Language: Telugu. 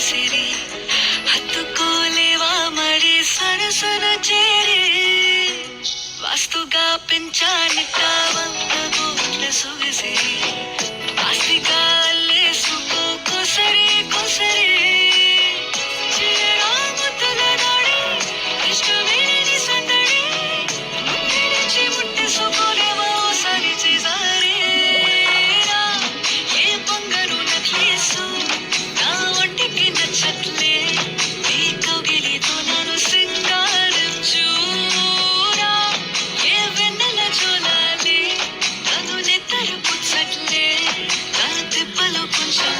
ಉಸಿರಿ ಹತ್ತುಕೋಲೇವಾ ಮಡಿ ಸರಸರ చేరి వాస్తుగా పెంచానిట్టావంత గోట్ల సొగసిరి ఆస్తిగా అల్లేసుకో కొసరి కొసరి చిరరాముతుల నాడి ఇష్టమేని సందడి ముట్టిడిచి ముట్టేసుకోలేవా ఓసారి చేసారే ఏ బంగారు నక్లీసు నా ఒంటికి నచ్చట్లే నీ కౌగిలితో నన్ను సింగారించూరా ఏ వెన్నెల జోలాలి నన్ను నెత్తరు పుచ్చట్లే నా తిప్పలు కొంచెం